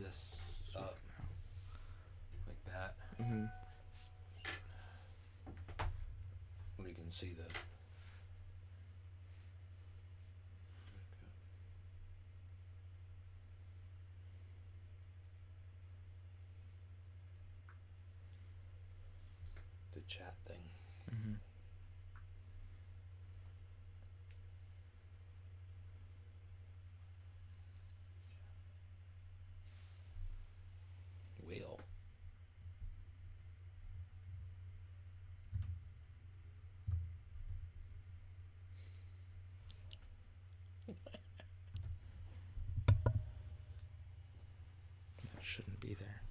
this up like that. Mm-hmm. We can see the. The chat thing. Mm-hmm. Wheel. That shouldn't be there.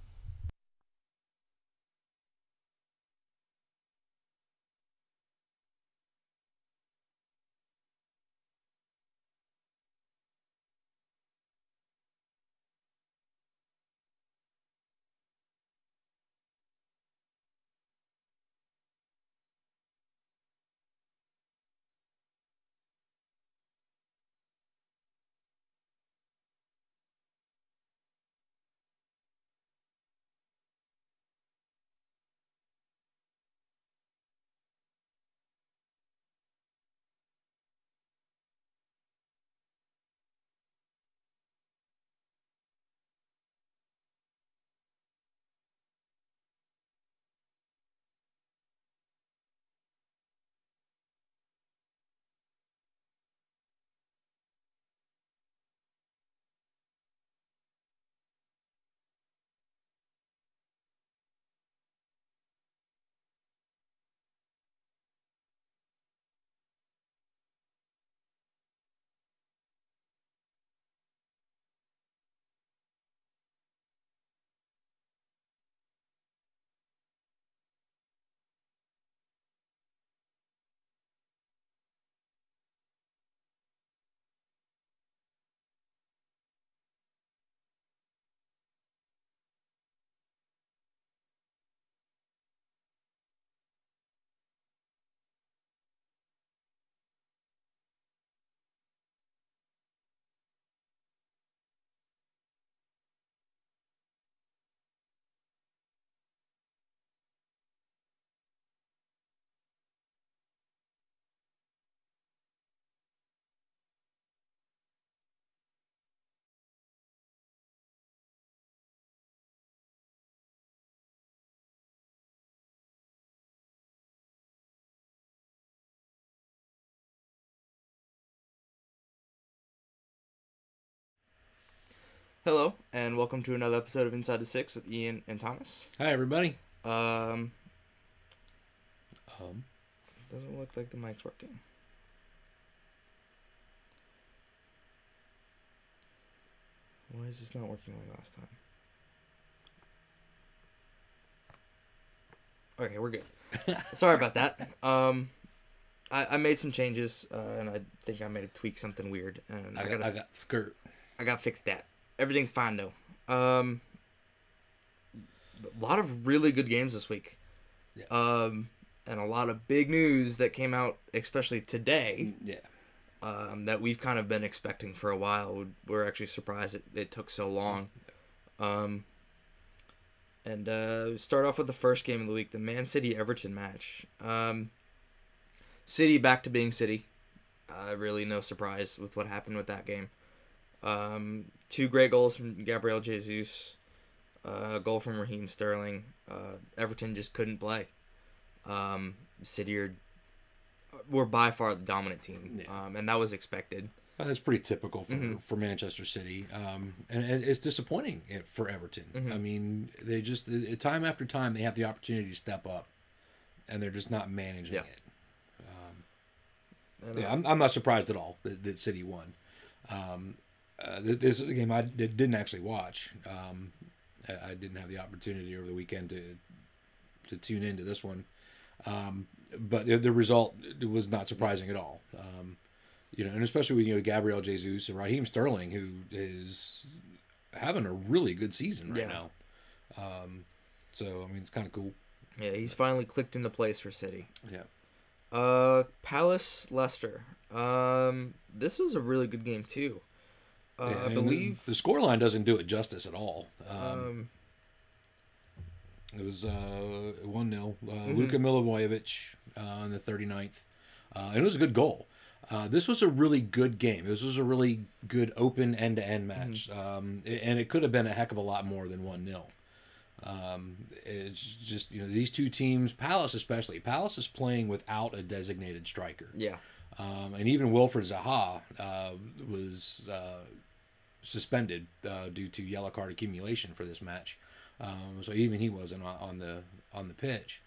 Hello, and welcome to another episode of Inside the Six with Ian and Thomas. Hi, everybody. Doesn't look like the mic's working. Why is this not working like last time? Okay, we're good. Sorry about that. I made some changes, and I think I may have tweaked something weird, and I got skirt. I got fixed that. Everything's fine though. A lot of really good games this week. Yeah. And a lot of big news that came out, especially today. Yeah. That we've kind of been expecting for a while. We're actually surprised it took so long. Start off with the first game of the week, the Man City Everton match. City back to being City. Really no surprise with what happened with that game. 2 great goals from Gabriel Jesus. A goal from Raheem Sterling. Everton just couldn't play. City were by far the dominant team, and that was expected. That's pretty typical for Manchester City, and it's disappointing for Everton. Mm-hmm. I mean, they just time after time they have the opportunity to step up, and they're just not managing it. I'm not surprised at all that City won. This is a game I didn't actually watch. I didn't have the opportunity over the weekend to tune into this one, but the result was not surprising at all. And especially with Gabriel Jesus and Raheem Sterling, who is having a really good season right now. So I mean, it's kind of cool. Yeah, he's finally clicked into place for City. Yeah. Palace Leicester. This was a really good game too. I believe the scoreline doesn't do it justice at all. um, It was 1-0. Mm-hmm. Luka Milivojevic in the 39th. And it was a good goal. This was a really good game. This was a really good open end-to-end match. And it could have been a heck of a lot more than 1-0. It's just, these two teams, Palace especially. Palace is playing without a designated striker. yeah. And even Wilfred Zaha was suspended due to yellow card accumulation for this match. So even he wasn't on the pitch.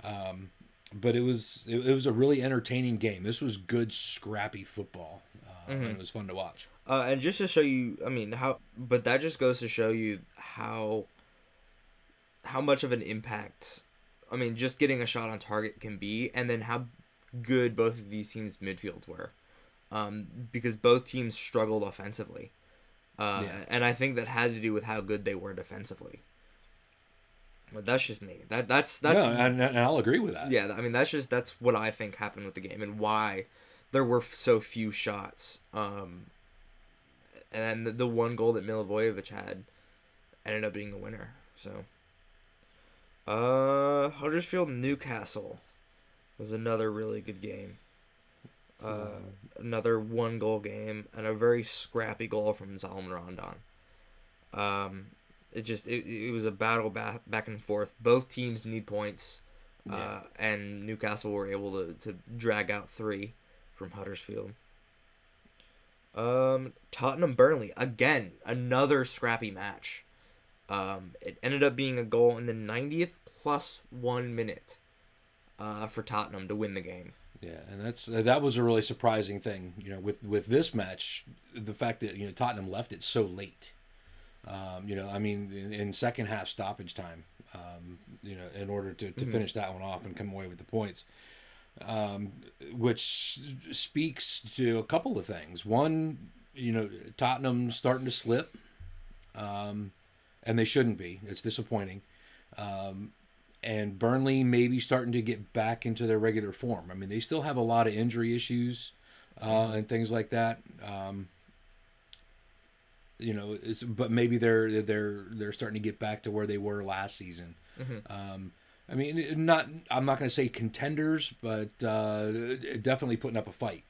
But it was a really entertaining game. This was good, scrappy football, and it was fun to watch. And just to show you, but that just goes to show you how much of an impact, just getting a shot on target can be, and then how good both of these teams' midfields were, because both teams struggled offensively, and I think that had to do with how good they were defensively. But that's just me. That's no, and I'll agree with that. Yeah, that's what I think happened with the game and why there were so few shots. And the one goal that Milivojevic had ended up being the winner. So, Huddersfield Newcastle was another really good game. Another 1-goal game and a very scrappy goal from Salomon Rondon. It was a battle back and forth. Both teams need points, and Newcastle were able to drag out 3 from Huddersfield. Tottenham Burnley, again, another scrappy match. It ended up being a goal in the 90th plus 1 minute for Tottenham to win the game. Yeah, and that was a really surprising thing, with this match, the fact that Tottenham left it so late. In second half stoppage time, in order to finish that one off and come away with the points, which speaks to a couple of things. One, Tottenham starting to slip, and they shouldn't be. It's disappointing. And Burnley maybe starting to get back into their regular form. They still have a lot of injury issues and things like that. But maybe they're starting to get back to where they were last season. I'm not going to say contenders, but definitely putting up a fight.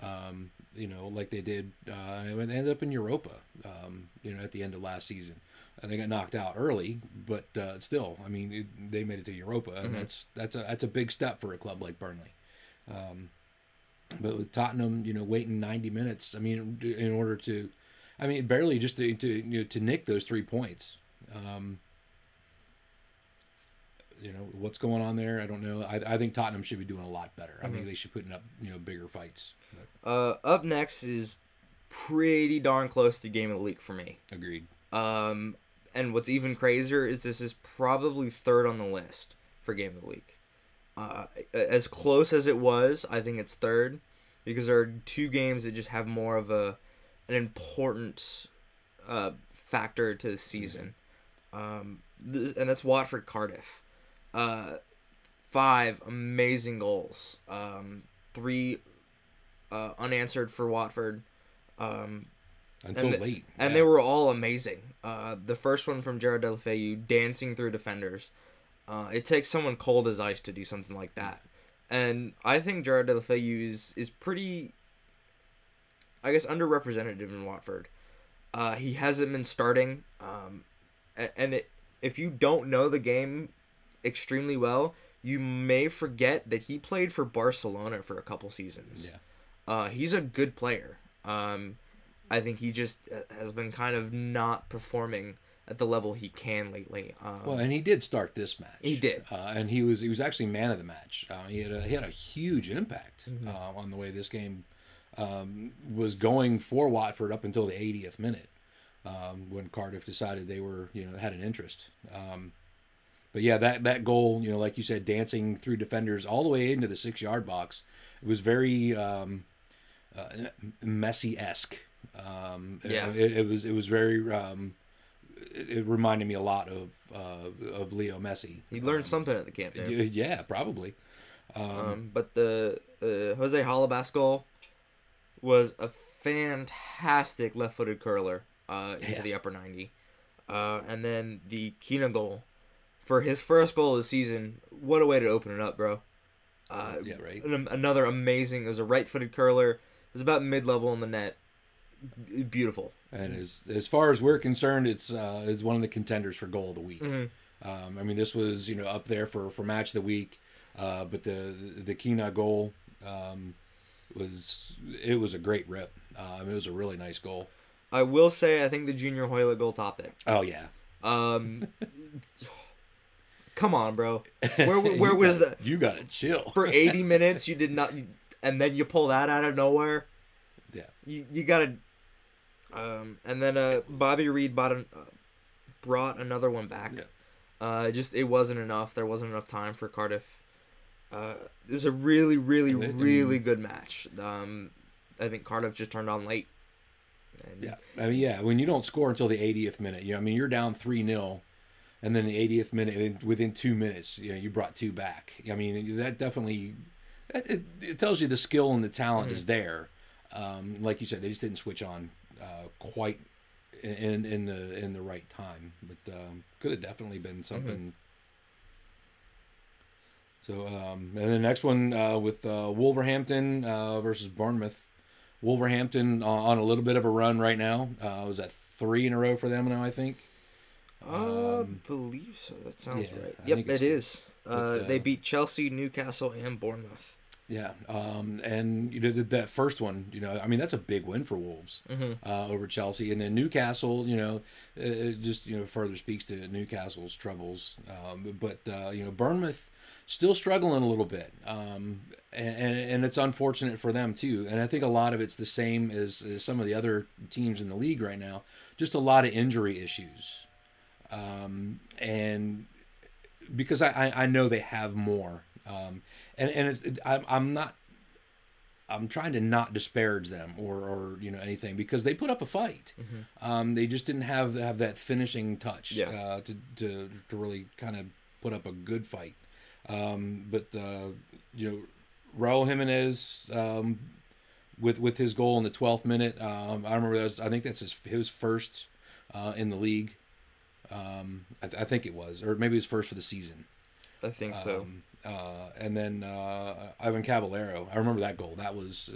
Like they did when they ended up in Europa. At the end of last season, they got knocked out early, but still, they made it to Europa, and that's a big step for a club like Burnley. But with Tottenham, waiting 90 minutes, in order to. Barely just to nick those 3 points. What's going on there? I don't know. I think Tottenham should be doing a lot better. I think they should put up bigger fights. Up next is pretty darn close to game of the week for me. Agreed. And what's even crazier is this is probably 3rd on the list for game of the week. As close as it was, I think it's 3rd because there are 2 games that just have more of an important factor to the season, and that's Watford Cardiff. 5 amazing goals, 3 unanswered for Watford, until late, and they were all amazing. The first one from Gerard Deulofeu dancing through defenders. It takes someone cold as ice to do something like that, and I think Gerard Deulofeu is pretty, I guess, underrepresented in Watford. He hasn't been starting, and if you don't know the game extremely well, you may forget that he played for Barcelona for a couple seasons. Yeah. He's a good player. I think he just has been kind of not performing at the level he can lately. And he did start this match. He did, and he was actually man of the match. He had a huge impact on the way this game was going for Watford up until the 80th minute, when Cardiff decided they were had an interest. But yeah, that goal, like you said, dancing through defenders all the way into the 6-yard box, it was very Messi-esque. It was very. It reminded me a lot of Leo Messi. He learned something at the camp. Yeah, probably. But the Jose Halabas goal was a fantastic left-footed curler into Yeah. the upper 90. And then the Kina goal. For his first goal of the season, what a way to open it up, bro. Yeah, right. Another amazing, it was a right-footed curler. It was about mid-level in the net. Beautiful. And as far as we're concerned, it's one of the contenders for goal of the week. I mean, this was up there for match of the week, but the Kina goal was a great rip. It was a really nice goal. I will say, I think the Junior Hoylett goal topped it. Oh yeah. Come on, bro. Where was that? You got to chill. For 80 minutes, you did not, and then you pull that out of nowhere. Yeah. You gotta. And then Bobby Reed brought another one back. Yeah. Just it wasn't enough. There wasn't enough time for Cardiff. It was a really, really, really good match. I think Cardiff just turned on late. And Yeah, I mean, yeah. When you don't score until the 80th minute, I mean, you're down 3-0, and then the 80th minute, within 2 minutes, you brought two back. I mean, that definitely it tells you the skill and the talent is there. Like you said, they just didn't switch on quite in the right time, but could have definitely been something. So, and the next one with Wolverhampton versus Bournemouth. Wolverhampton on a little bit of a run right now. Was that 3 in a row for them now, I think? believe so. That sounds yeah, right. I Yep, think it it's is. but, They beat Chelsea, Newcastle, and Bournemouth. Yeah, and that first one, I mean that's a big win for Wolves over Chelsea, and then Newcastle, it just further speaks to Newcastle's troubles. But Bournemouth still struggling a little bit, and it's unfortunate for them too. And I think a lot of it's the same as some of the other teams in the league right now, just a lot of injury issues, and because I know they have more. And I'm trying to not disparage them or anything because they put up a fight. They just didn't have that finishing touch to really kind of put up a good fight. But Raul Jimenez with his goal in the 12th minute. I remember I think that's his first in the league. I think it was, or maybe his first for the season. I think so. And then Ivan Caballero. I remember that goal. That was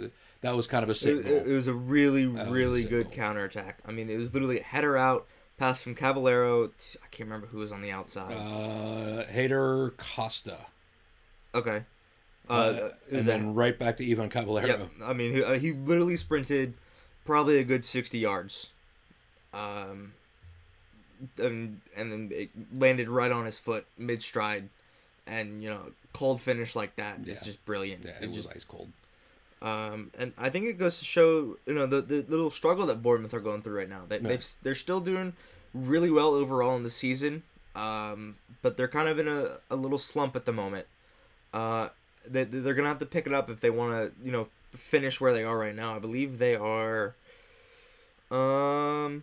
kind of a sick goal. It was a really good counterattack. I mean, it was literally a header out, pass from Caballero. I can't remember who was on the outside. Hader Costa. Okay. And then right back to Ivan Caballero. Yep. I mean, he literally sprinted probably a good 60 yards. And then it landed right on his foot mid-stride. And, cold finish like that is just brilliant. Yeah, it was ice cold. And I think it goes to show, the little struggle that Bournemouth are going through right now. They're still doing really well overall in the season, but they're kind of in a little slump at the moment. They're going to have to pick it up if they want to, finish where they are right now. I believe they are... where are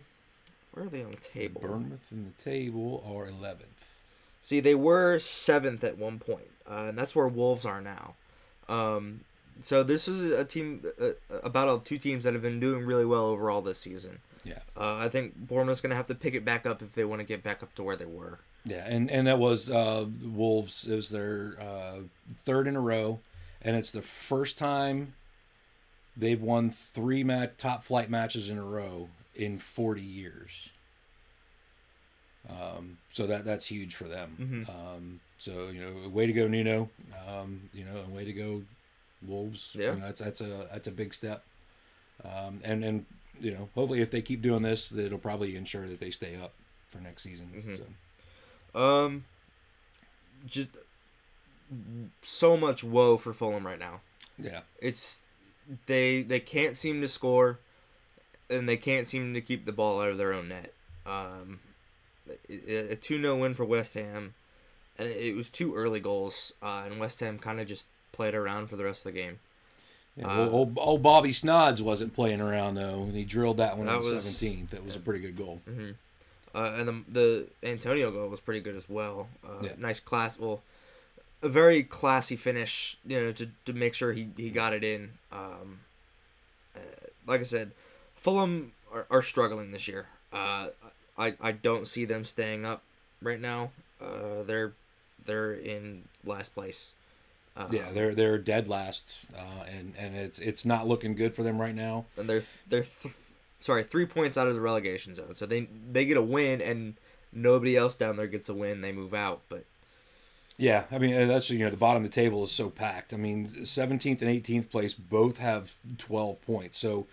they on the table? Bournemouth in the table are 11th. See, they were 7th at one point, and that's where Wolves are now. So this is a team, about two teams that have been doing really well overall this season. Yeah. I think Bournemouth's going to have to pick it back up if they want to get back up to where they were. Yeah, and that was Wolves. It was their third in a row, and it's the first time they've won 3 top flight matches in a row in 40 years. So that's huge for them. So way to go, Nuno. And way to go, Wolves. Yeah, that's a big step. And hopefully if they keep doing this, it'll probably ensure that they stay up for next season. So. Just so much woe for Fulham right now. Yeah, it's they can't seem to score, and they can't seem to keep the ball out of their own net. A 2-0 win for West Ham, and it was 2 early goals, and West Ham kind of just played around for the rest of the game. Yeah, old Bobby Snods wasn't playing around though, and he drilled that one on the 17th. That was a pretty good goal. And the Antonio goal was pretty good as well. Nice class, a very classy finish, to make sure he got it in. like I said, Fulham are struggling this year. I don't see them staying up right now. They're in last place. Yeah, they're dead last, and it's not looking good for them right now. And they're 3 points out of the relegation zone. So they get a win, and nobody else down there gets a win. They move out, but. Yeah, I mean that's the bottom of the table is so packed. I mean 17th and 18th place both have 12 points. So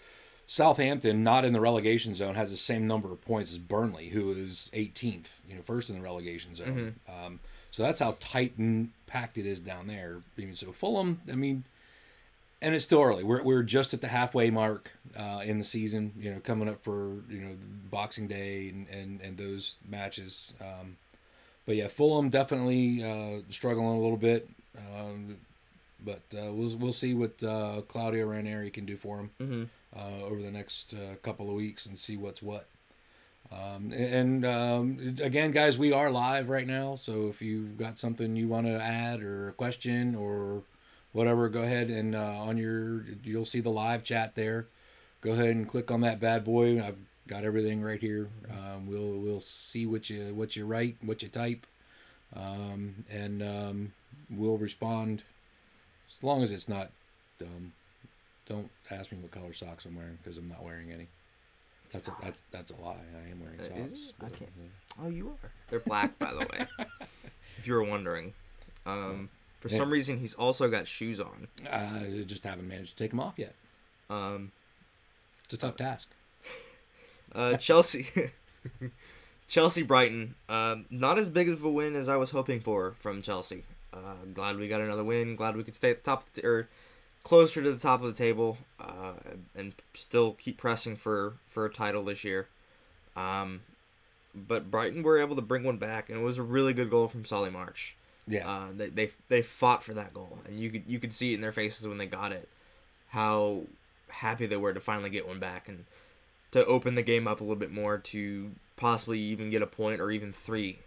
Southampton, not in the relegation zone, has the same number of points as Burnley, who is 18th, first in the relegation zone. So that's how tight and packed it is down there. So Fulham, I mean, and it's still early. We're just at the halfway mark in the season. Coming up for Boxing Day and those matches. But yeah, Fulham definitely struggling a little bit. But we'll see what Claudio Ranieri can do for him over the next couple of weeks and see what's what. Again, guys, we are live right now, so if you've got something you want to add or a question or whatever, go ahead and you'll see the live chat there. Go ahead and click on that bad boy. I've got everything right here. We'll see what you write, what you type, and we'll respond as long as it's not dumb. Don't ask me what color socks I'm wearing because I'm not wearing any. That's a lie. I am wearing socks. Is it? I can't. Oh, you are. They're black, by the way. If you were wondering. For some reason, he's also got shoes on. Just haven't managed to take them off yet. It's a tough task. Chelsea. Chelsea Brighton. Not as big of a win as I was hoping for from Chelsea. Glad we got another win. Glad we could stay at the top or closer to the top of the table, and still keep pressing for a title this year. But Brighton were able to bring one back, and it was a really good goal from Solly March. Yeah. They fought for that goal, and you could see it in their faces when they got it, how happy they were to finally get one back and to open the game up a little bit more to possibly even get a point or even 3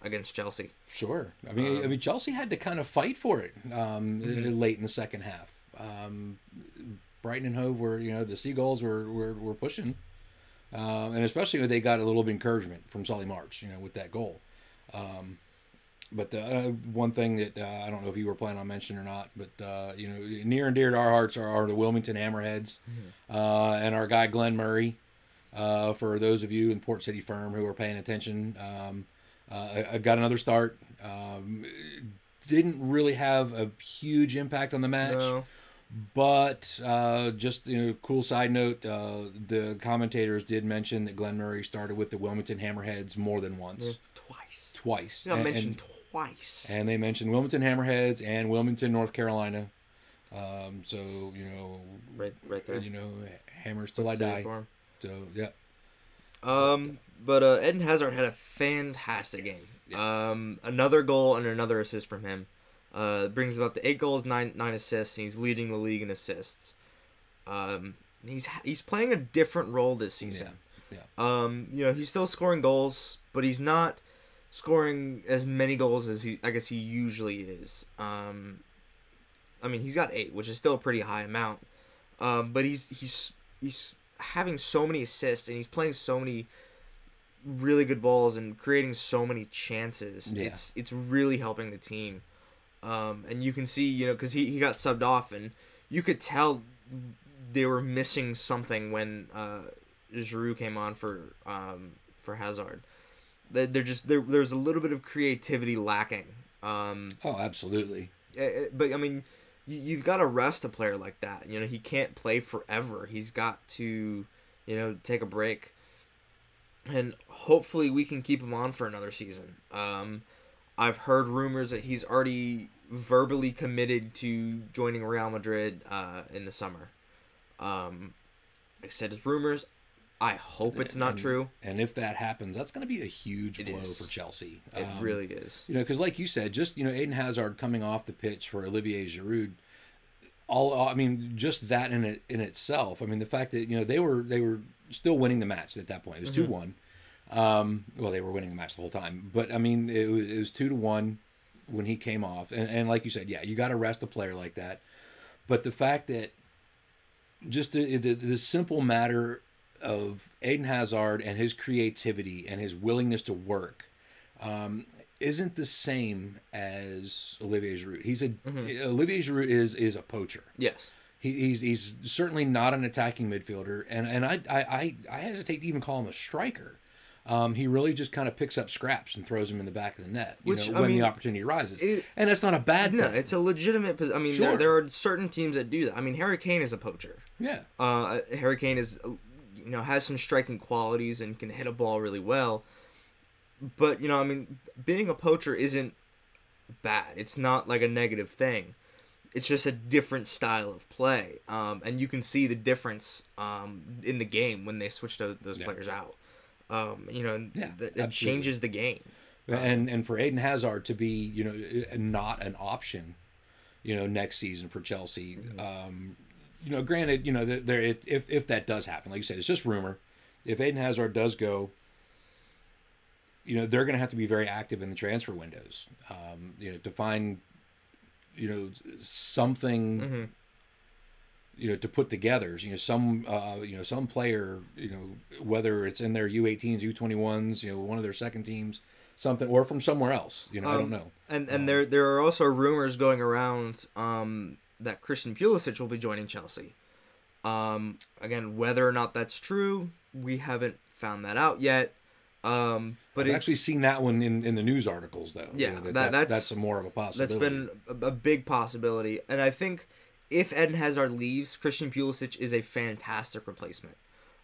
against Chelsea. Sure. I mean, Chelsea had to kind of fight for it late in the second half. Brighton and Hove were, the Seagulls were pushing, and especially when they got a little bit of encouragement from Solly March, with that goal. But one thing that I don't know if you were planning on mentioning or not, but near and dear to our hearts are the Wilmington Hammerheads, and our guy Glenn Murray. For those of you in Port City Firm who are paying attention, I got another start. Didn't really have a huge impact on the match, No. but just cool side note, the commentators did mention that Glenn Murray started with the Wilmington Hammerheads more than once. Twice. I mentioned twice. And they mentioned Wilmington Hammerheads and Wilmington, North Carolina. So right there. hammers till I die. So yeah. But Eden Hazard had a fantastic game. Yeah. Another goal and another assist from him. Brings him up to 8 goals, 9 assists, and he's leading the league in assists. He's playing a different role this season. Yeah. He's still scoring goals, but he's not scoring as many goals as I guess he usually is. He's got 8, which is still a pretty high amount. But he's having so many assists, and he's playing so many really good balls and creating so many chances. Yeah. It's really helping the team. And you can see, because he got subbed off, and you could tell they were missing something when Giroud came on for Hazard. There's a little bit of creativity lacking. Oh, absolutely. But you've got to rest a player like that. He can't play forever. He's got to, take a break. And hopefully we can keep him on for another season. I've heard rumors that he's already verbally committed to joining Real Madrid in the summer. Like I said, it's rumors. I hope it's not true. And if that happens, that's going to be a huge blow for Chelsea. It really is. Because like you said, just Eden Hazard coming off the pitch for Olivier Giroud, just that in itself. The fact that they were still winning the match at that point. It was 2-1. Well, they were winning the match the whole time, but it was 2-1 when he came off. And like you said, yeah, you got to rest a player like that. But the fact that just the simple matter of Eden Hazard and his creativity and his willingness to work isn't the same as Olivier Giroud. Olivier Giroud is a poacher. Yes. He's certainly not an attacking midfielder, and I hesitate to even call him a striker. He really just kind of picks up scraps and throws them in the back of the net, when the opportunity arises. And that's not a bad thing. No, it's a legitimate position. I mean, Sure. there are certain teams that do that. I mean, Harry Kane is a poacher. Yeah. Harry Kane is, has some striking qualities and can hit a ball really well. But, I mean, being a poacher isn't bad. It's not like a negative thing. It's just a different style of play. And you can see the difference in the game when they switch those players out. It changes the game. And for Eden Hazard to be, not an option, next season for Chelsea, granted, if that does happen, like you said, it's just rumor. If Eden Hazard does go, they're going to have to be very active in the transfer windows, to find, something, to put together, some player, whether it's in their U18s, U21s, one of their second teams, something, or from somewhere else, I don't know. And there are also rumors going around that Christian Pulisic will be joining Chelsea. Again, whether or not that's true, we haven't found that out yet. But I've actually seen that one in the news articles, though. Yeah, that's more of a possibility. That's been a big possibility, and I think if Eden Hazard leaves, Christian Pulisic is a fantastic replacement.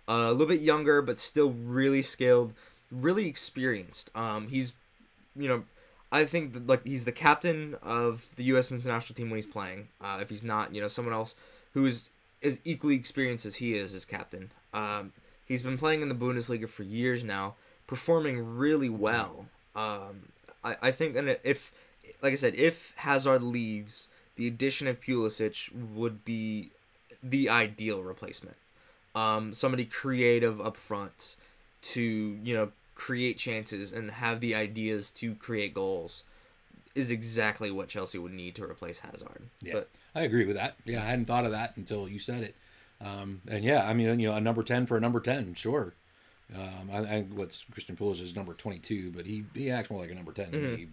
A little bit younger, but still really skilled, really experienced. He's, I think he's the captain of the U.S. men's national team when he's playing. If he's not, someone else who is as equally experienced as he is captain. He's been playing in the Bundesliga for years now, performing really well. I think, and if, like I said, if Hazard leaves, the addition of Pulisic would be the ideal replacement. Somebody creative up front to, create chances and have the ideas to create goals is exactly what Chelsea would need to replace Hazard. Yeah, but I agree with that. Yeah, I hadn't thought of that until you said it. And yeah, I mean, a number 10 for a number 10, sure. I think what's Christian Pulisic is number 22, but he acts more like a number 10 to me.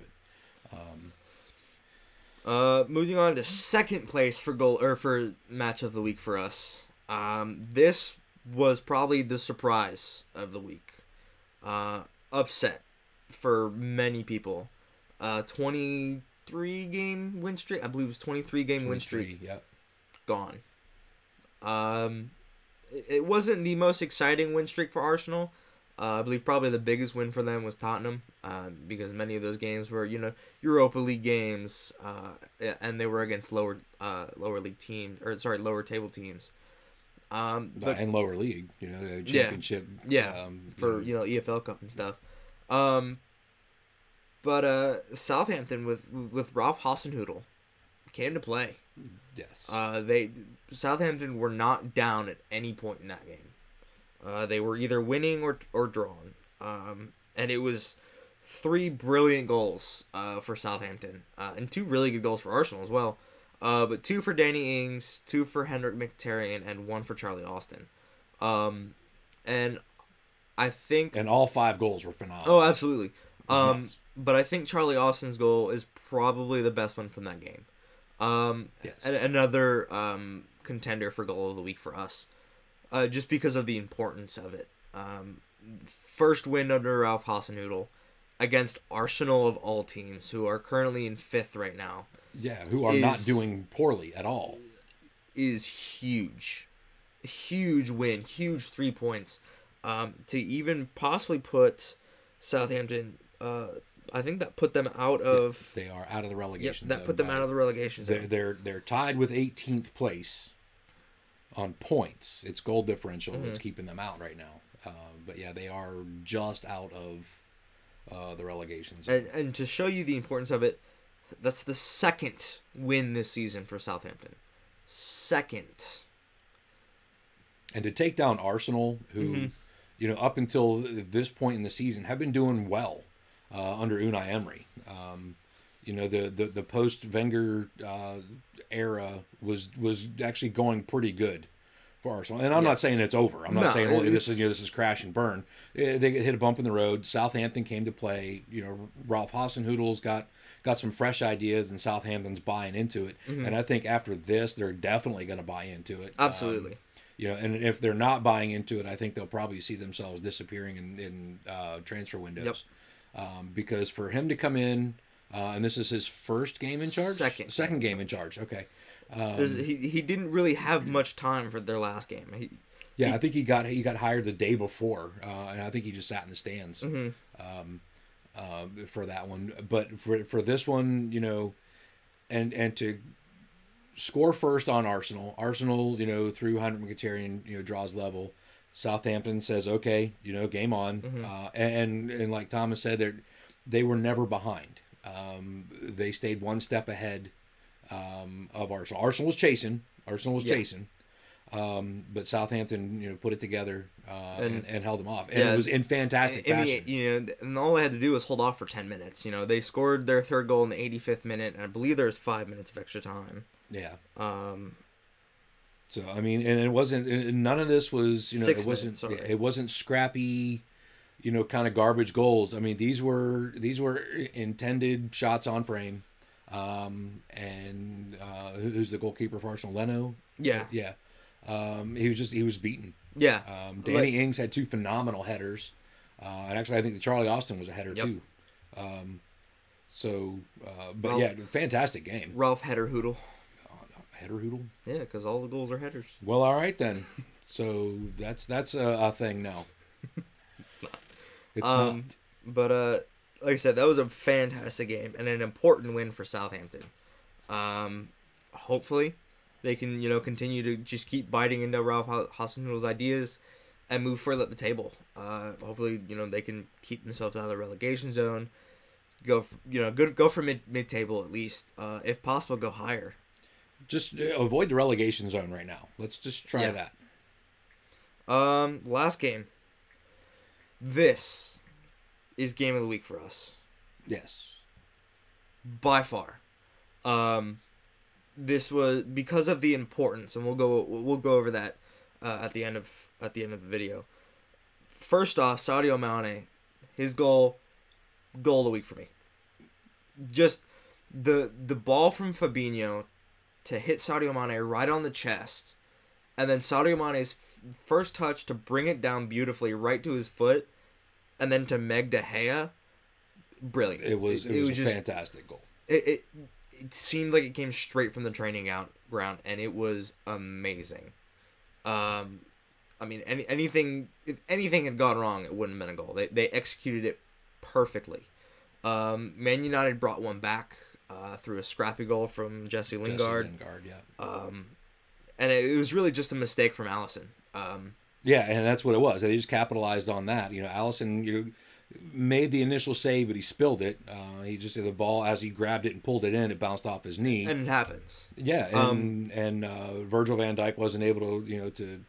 But moving on to second place for match of the week for us. This was probably the surprise of the week. Upset for many people. 23 game win streak. I believe it was 23 game win streak. Yep. Gone. It wasn't the most exciting win streak for Arsenal. I believe probably the biggest win for them was Tottenham, because many of those games were, Europa League games, and they were against lower league teams, lower table teams. And lower league, championship. Yeah, for EFL Cup and stuff. But Southampton with Ralph Hasenhüttl came to play. Yes. Southampton were not down at any point in that game. They were either winning or drawn. And it was 3 brilliant goals for Southampton, and 2 really good goals for Arsenal as well. But 2 for Danny Ings, 2 for Henrik Mkhitaryan, and 1 for Charlie Austin. And I think... And all 5 goals were phenomenal. Oh, absolutely. But I think Charlie Austin's goal is probably the best one from that game. Yes. Another contender for goal of the week for us. Just because of the importance of it. First win under Ralph Hasenhüttl against Arsenal of all teams, who are currently in 5th right now. Yeah, who are not doing poorly at all. Is huge. Huge win. Huge 3 points. To even possibly put Southampton... I think that put them out of... They are out of the relegation zone. That put them out of the relegation zone. They're tied with 18th place on points. It's goal differential that's keeping them out right now. But yeah, they are just out of the relegation zone. And to show you the importance of it, that's the 2nd win this season for Southampton. 2nd. And to take down Arsenal, who, up until this point in the season have been doing well under Unai Emery. The post Wenger era was actually going pretty good for Arsenal. And I'm not saying it's over. I'm not No, saying, oh, this is crash and burn. They hit a bump in the road. Southampton came to play. Ralph Hasenhutl's got some fresh ideas, and Southampton's buying into it. And I think after this, they're definitely going to buy into it. Absolutely. And if they're not buying into it, I think they'll probably see themselves disappearing in transfer windows. Because for him to come in, and this is his first game in charge? Second game in charge. Okay. He didn't really have much time for their last game. I think he got hired the day before, and I think he just sat in the stands for that one. But for this one, and to score first on Arsenal, through Heinrich Mkhitaryan, draws level. Southampton says, okay, game on. And like Thomas said, they were never behind. They stayed one step ahead of Arsenal. Arsenal was chasing. But Southampton, put it together and held them off. And it was in fantastic fashion. And all they had to do was hold off for 10 minutes. They scored their third goal in the 85th minute, and I believe there was 5 minutes of extra time. Yeah. So I mean, and it wasn't. None of this was. It wasn't scrappy. Kind of garbage goals. I mean, these were intended shots on frame. And who's the goalkeeper for Arsenal? Leno. Yeah. Yeah. He was beaten. Yeah. Danny Ings had 2 phenomenal headers. And actually, I think the Charlie Austin was a header too. Fantastic game. Ralph Hasenhüttl. Hasenhüttl? Yeah, because all the goals are headers. Well, all right then. So that's a thing now. It's not. It's not. But like I said, that was a fantastic game and an important win for Southampton. Hopefully, they can continue to just keep biting into Ralph Hasenhüttl's ideas and move further up the table. Hopefully, they can keep themselves out of the relegation zone. Go for mid table at least. If possible, go higher. Just avoid the relegation zone right now. Let's just try that. Last game. This is game of the week for us. Yes. By far. This was because of the importance, and we'll go over that at the end of the video. First off, Sadio Mane, his goal of the week for me. Just the ball from Fabinho to hit Sadio Mane right on the chest, and then Sadio Mane's first touch to bring it down beautifully right to his foot, and then to Meg De Gea, brilliant. It was a fantastic goal. It seemed like it came straight from the training ground, and it was amazing. I mean, if anything had gone wrong, it wouldn't have been a goal. They executed it perfectly. Man United brought one back through a scrappy goal from Jesse Lingard. And it was really just a mistake from Alisson. Yeah, and that's what it was. They just capitalized on that. Alisson, made the initial save, but he spilled it. He just the ball as he grabbed it and pulled it in, it bounced off his knee. And it happens. Yeah, and Virgil van Dijk wasn't able to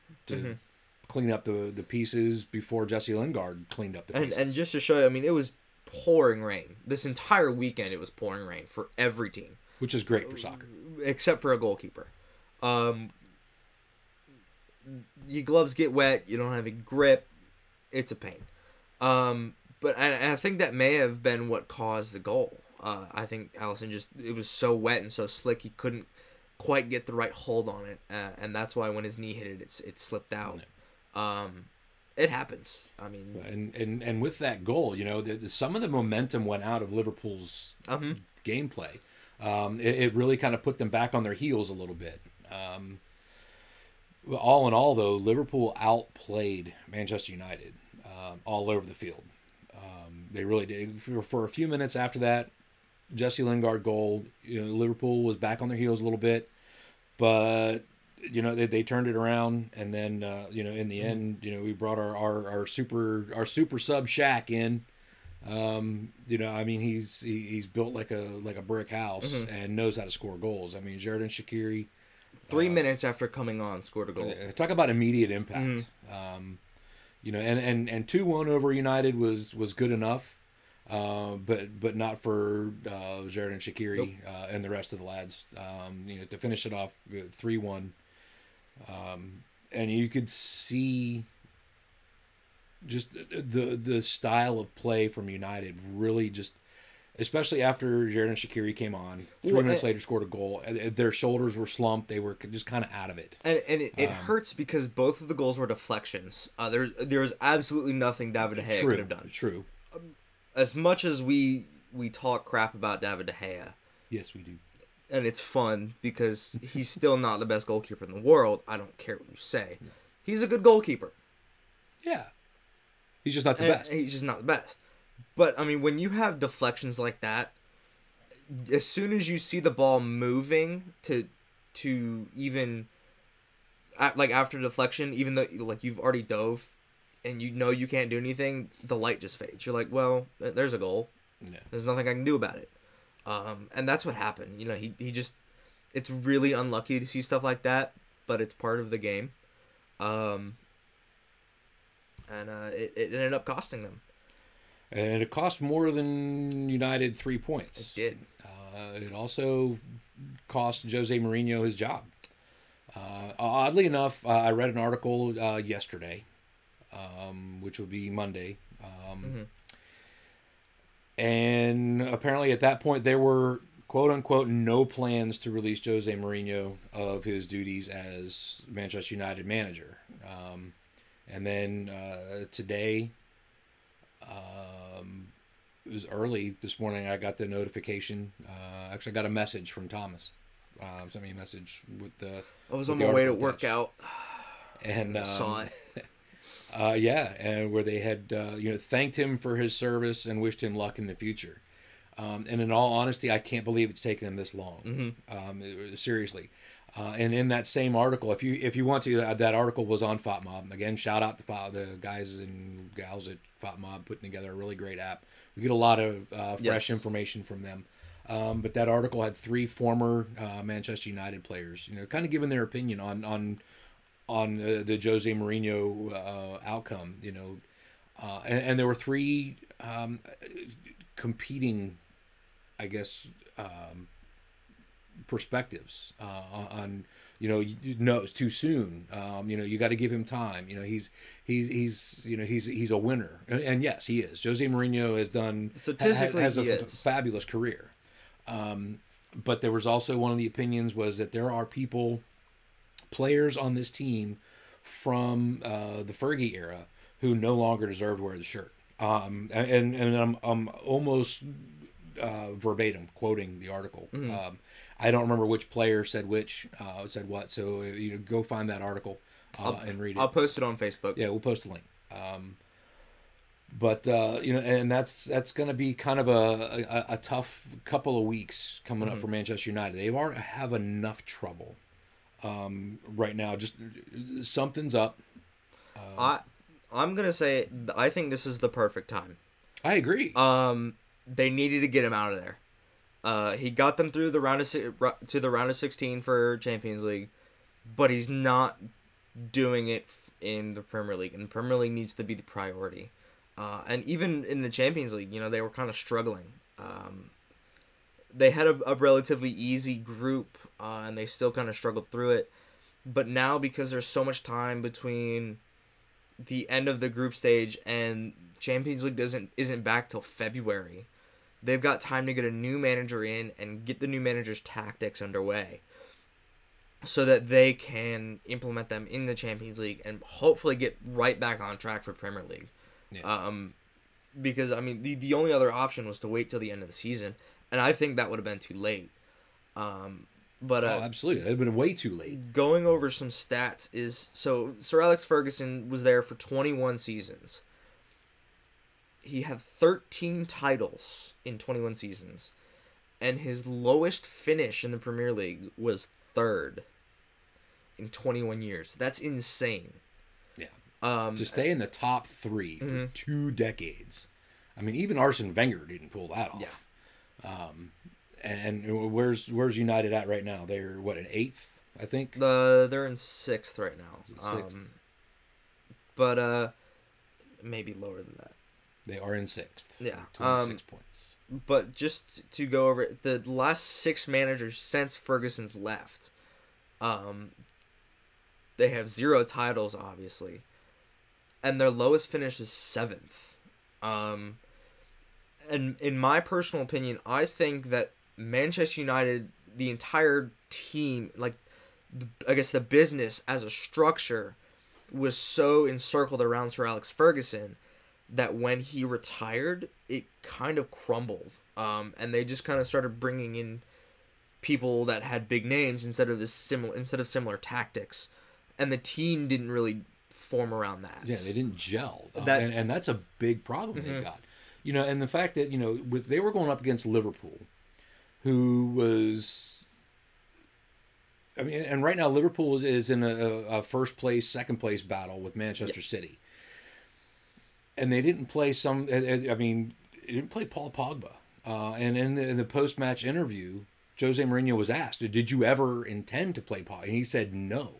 clean up the pieces before Jesse Lingard cleaned up the pieces. And just to show you, I mean, it was pouring rain. This entire weekend it was pouring rain for every team. Which is great for soccer. Except for a goalkeeper. Your gloves get wet, you don't have a grip, it's a pain. But I think that may have been what caused the goal. I think Alisson it was so wet and so slick he couldn't quite get the right hold on it, and that's why when his knee hit it, it slipped out. It happens. I mean, and with that goal, some of the momentum went out of Liverpool's gameplay. It really kind of put them back on their heels a little bit. All in all, though, Liverpool outplayed Manchester United all over the field. They really did. For a few minutes after that, Jesse Lingard goal, Liverpool was back on their heels a little bit, but they turned it around, and then in the end, we brought our super sub Shaq in. I mean, he's built like a brick house and knows how to score goals. I mean, Xherdan Shaqiri, 3 minutes after coming on, scored a goal. Talk about immediate impact. And 2-1 over United was good enough, but not for Xherdan Shaqiri and the rest of the lads. To finish it off 3-1. and you could see just the style of play from United really just, especially after Xherdan Shaqiri came on, 3 minutes later scored a goal. Their shoulders were slumped. They were just kind of out of it. And it hurts because both of the goals were deflections. There was absolutely nothing David De Gea could have done. True. As much as we talk crap about David De Gea, yes, we do, and it's fun because he's still not the best goalkeeper in the world. I don't care what you say. No. He's a good goalkeeper. Yeah. He's just not the best. He's just not the best. But, I mean, when you have deflections like that, as soon as you see the ball moving to even, like, after deflection, even though, like, you've already dove and you know you can't do anything, the light just fades. You're like, well, there's a goal. Yeah. There's nothing I can do about it. And that's what happened. You know, he just, it's really unlucky to see stuff like that, but it's part of the game. And it ended up costing them. And it cost more than United 3 points. It did. It also cost Jose Mourinho his job. Oddly enough, I read an article yesterday, which would be Monday. And apparently at that point there were, quote unquote, no plans to release Jose Mourinho of his duties as Manchester United manager. And then today, it was early this morning, I got the notification. Actually, I got a message from Thomas. Sent me a message with the. I was on my way to work out. And saw it. Yeah, and where they had thanked him for his service and wished him luck in the future. And in all honesty, I can't believe it's taken him this long. Seriously. And in that same article, if you want to, that article was on FotMob. Again, shout out to the guys and gals at FotMob putting together a really great app. We get a lot of fresh information from them. But that article had 3 former Manchester United players, kind of giving their opinion on the Jose Mourinho outcome. And there were 3 competing, I guess, perspectives on it's too soon. You got to give him time. He's a winner, and yes, he is. Jose Mourinho has done statistically has a fabulous career. But there was also one of the opinions was that there are players on this team from the Fergie era who no longer deserve to wear the shirt. And I'm almost verbatim quoting the article. I don't remember which player said what. So go find that article and read it. I'll post it on Facebook. Yeah, we'll post a link. But and that's going to be kind of a tough couple of weeks coming up for Manchester United. They have enough trouble right now. Just something's up. I'm gonna say I think this is the perfect time. I agree. They needed to get him out of there. He got them through the round of 16 for Champions League, but he's not doing it in the Premier League, and the Premier League needs to be the priority. And even in the Champions League, they were kind of struggling. They had a relatively easy group, and they still kind of struggled through it. But now, because there's so much time between the end of the group stage and Champions League isn't back till February, they've got time to get a new manager in and get the new manager's tactics underway so that they can implement them in the Champions League and hopefully get right back on track for Premier League. Yeah. Because, I mean, the only other option was to wait till the end of the season, and I think that would have been too late. But absolutely. That would have been way too late. Going over some stats is... So, Sir Alex Ferguson was there for 21 seasons. He had 13 titles in 21 seasons, and his lowest finish in the Premier League was 3rd in 21 years. That's insane. Yeah. To stay in the top 3 for 2 decades. I mean, even Arsene Wenger didn't pull that off. Yeah. And where's United at right now? They're in 8th, I think. They're in 6th right now. 6th. But maybe lower than that. They are in 6th. Yeah. 26 points. But just to go over it, the last 6 managers since Ferguson's left, They have 0 titles, obviously, and their lowest finish is 7th. And in my personal opinion, I think that Manchester United, the entire team, like, I guess the business as a structure, was so encircled around Sir Alex Ferguson that when he retired, it kind of crumbled. And they just kind of started bringing in people that had big names instead of similar tactics, and the team didn't really form around that. Yeah, they didn't gel, and that's a big problem they've got. You know, and the fact that, you know, they were going up against Liverpool, who was, I mean, and right now Liverpool is in a first place, second place battle with Manchester City, and they didn't play they didn't play Paul Pogba, and in the post match interview, Jose Mourinho was asked, "Did you ever intend to play Pogba?" And he said, "No,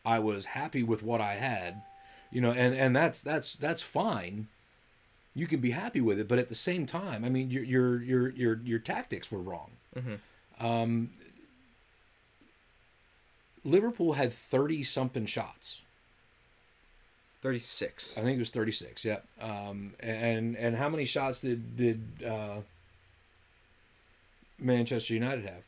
I was happy with what I had," you know, and that's fine. You can be happy with it, but at the same time, I mean, your tactics were wrong. Liverpool had 30-something shots. 36. I think it was 36. Yeah. And how many shots did Manchester United have?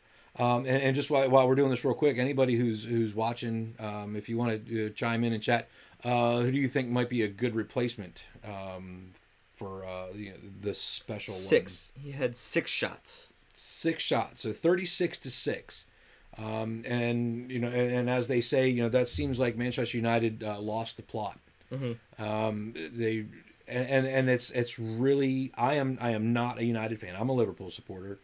And just while we're doing this real quick, anybody who's watching, if you want to chime in and chat, who do you think might be a good replacement for the special 6. He had 6 shots. 6 shots, so 36-6. And you know, and as they say, you know, that seems like Manchester United lost the plot. They and it's really, I am not a United fan. I'm a Liverpool supporter.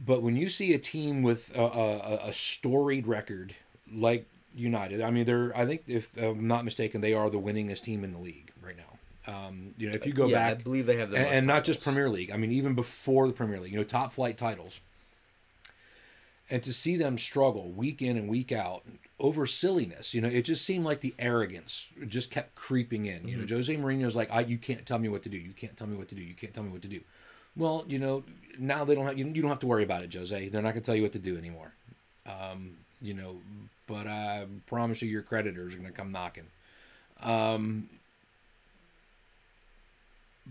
But when you see a team with a storied record like United, I mean, I think, if I'm not mistaken, they are the winningest team in the league right now. You know, if you go back, I believe they have the most and not titles. just Premier League. I mean, even before the Premier League, you know, top flight titles. And to see them struggle week in and week out over silliness, you know, it just seemed like the arrogance just kept creeping in. You know, Jose Mourinho's like, you can't tell me what to do. You can't tell me what to do. You can't tell me what to do. Well, you know, now they don't have, you don't have to worry about it, Jose. They're not going to tell you what to do anymore. You know, but I promise you, your creditors are going to come knocking.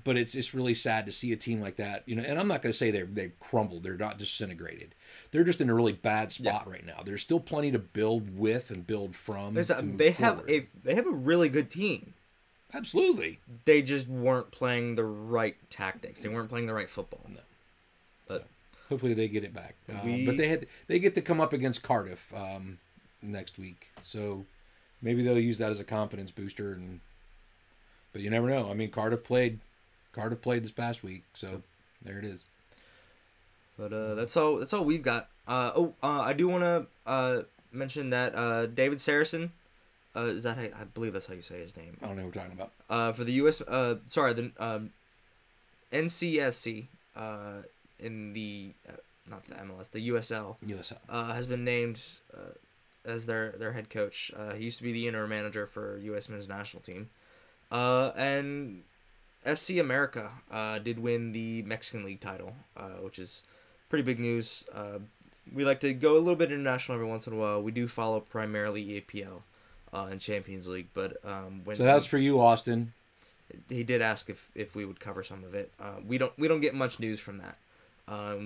But it's just really sad to see a team like that, you know. And I'm not going to say they've crumbled. They're not disintegrated. They're just in a really bad spot right now. There's still plenty to build with and build from. They have a really good team. Absolutely. They just weren't playing the right tactics. They weren't playing the right football. No. But so hopefully they get it back. But they get to come up against Cardiff next week, so maybe they'll use that as a confidence booster. But you never know. I mean, Cardiff played this past week, so there it is. But that's all we've got. I do want to mention that David Saracen, is that I believe that's how you say his name. I don't know what we're talking about. For the U.S. The NCFC in the not the MLS, the USL. Has been named as their head coach. He used to be the interim manager for U.S. men's national team. And FC America did win the Mexican League title, which is pretty big news. We like to go a little bit international every once in a while. We do follow primarily EPL and Champions League, but so that's for you, Austin. He did ask if we would cover some of it. We don't get much news from that.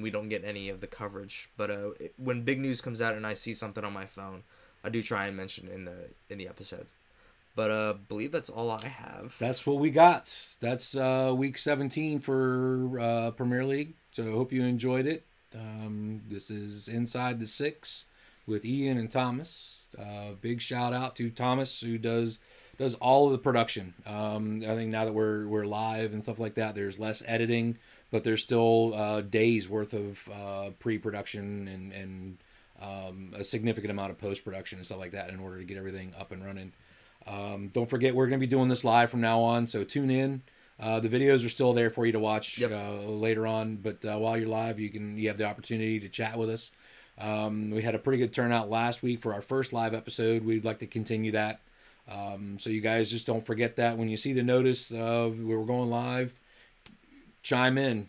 We don't get any of the coverage, but when big news comes out and I see something on my phone, I do try and mention it in the episode. But I believe that's all I have. That's what we got. That's week 17 for Premier League. So I hope you enjoyed it. This is Inside the Six with Ian and Thomas. Big shout out to Thomas, who does all of the production. I think now that we're live and stuff like that, there's less editing, but there's still days worth of pre-production and a significant amount of post-production and stuff like that in order to get everything up and running. Don't forget, we're going to be doing this live from now on, so tune in. The videos are still there for you to watch later on, but while you're live, you have the opportunity to chat with us. We had a pretty good turnout last week for our first live episode. We'd like to continue that. So you guys just don't forget that when you see the notice of we're going live, chime in,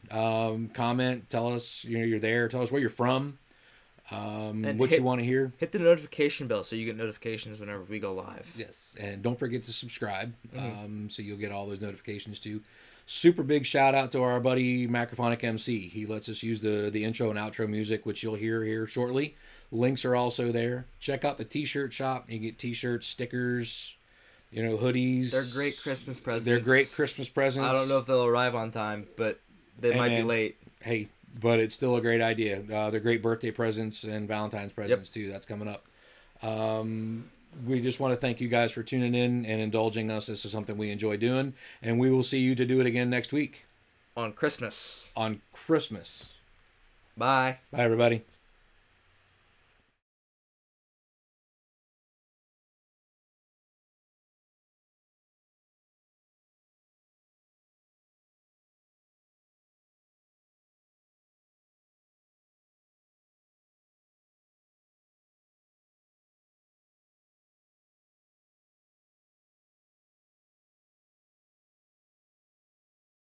comment, tell us you're there, tell us where you're from. And what you want to hear. Hit the notification bell so you get notifications whenever we go live. Yes, and don't forget to subscribe, so you'll get all those notifications too. Super big shout out to our buddy Macrophonic MC. He lets us use the intro and outro music, which you'll hear here shortly. Links are also there. Check out the t-shirt shop. You get t-shirts, stickers, hoodies. They're great Christmas presents. They're great Christmas presents. I don't know if they'll arrive on time, but they might be late. Hey, but it's still a great idea. They're great birthday presents and Valentine's presents too. That's coming up. We just want to thank you guys for tuning in and indulging us. This is something we enjoy doing, and we will see you to do it again next week. On Christmas. On Christmas. Bye. Bye, everybody.